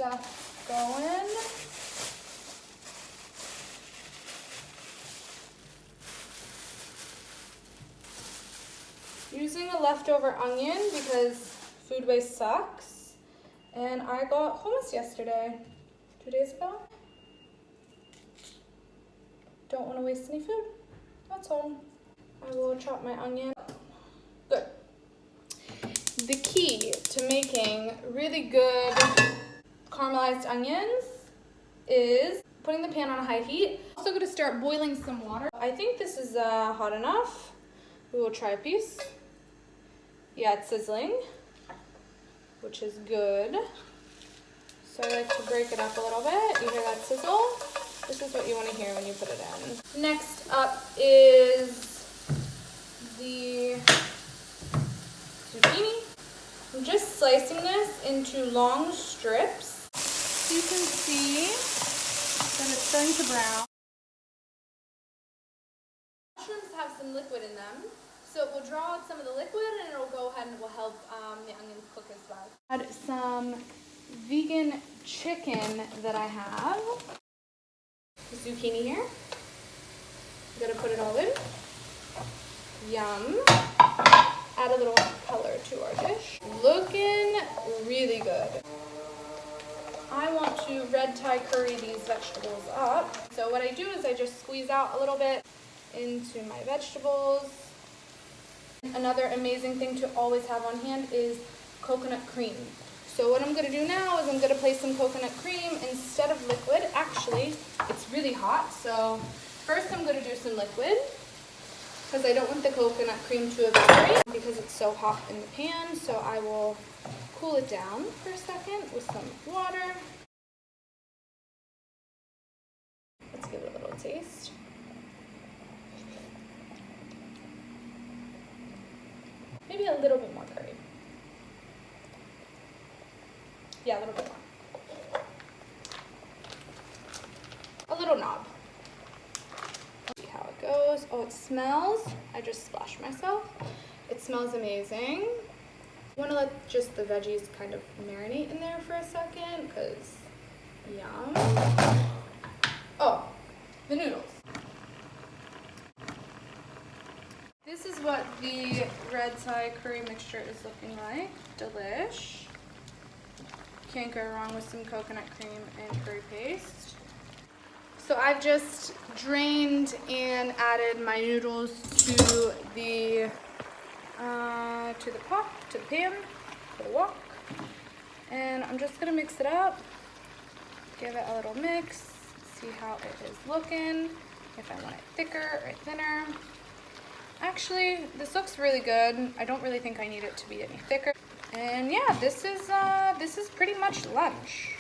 stuff going. Using a leftover onion because food waste sucks. And I got hummus yesterday, 2 days ago. Don't want to waste any food, that's all. I will chop my onion. Good. The key to making really good caramelized onions is putting the pan on a high heat. Also going to start boiling some water. I think this is hot enough. We will try a piece. Yeah, it's sizzling, which is good. So I like to break it up a little bit. You hear that sizzle? This is what you want to hear when you put it in. Next up is the zucchini. I'm just slicing this into long strips. So you can see that it's starting to brown. Mushrooms have some liquid in them, so it will draw out some of the liquid and it will go ahead and will help the onions cook as well. Add some vegan chicken that I have. The zucchini here. Gotta put it all in. Yum. Add a little color to our dish. Looking really good. I want to red Thai curry these vegetables up. So what I do is I just squeeze out a little bit into my vegetables. Another amazing thing to always have on hand is coconut cream. So what I'm going to do now is I'm going to place some coconut cream instead of liquid. Actually, it's really hot, so first I'm going to do some liquid because I don't want the coconut cream to evaporate because it's so hot in the pan. So I will cool it down for a second with some water. Let's give it a little taste. Maybe a little bit more curry. Yeah, a little bit more. A little knob. See how it goes. Oh, it smells. I just splashed myself. It smells amazing. I want to let just the veggies kind of marinate in there for a second because yum. Oh, the noodles. This is what the red Thai curry mixture is looking like. Delish. Can't go wrong with some coconut cream and curry paste. So I've just drained and added my noodles to the pot, to the pan, to the wok. And I'm just gonna mix it up, give it a little mix, see how it is looking, if I want it thicker or thinner. Actually, this looks really good. I don't really think I need it to be any thicker. And yeah, this is pretty much lunch.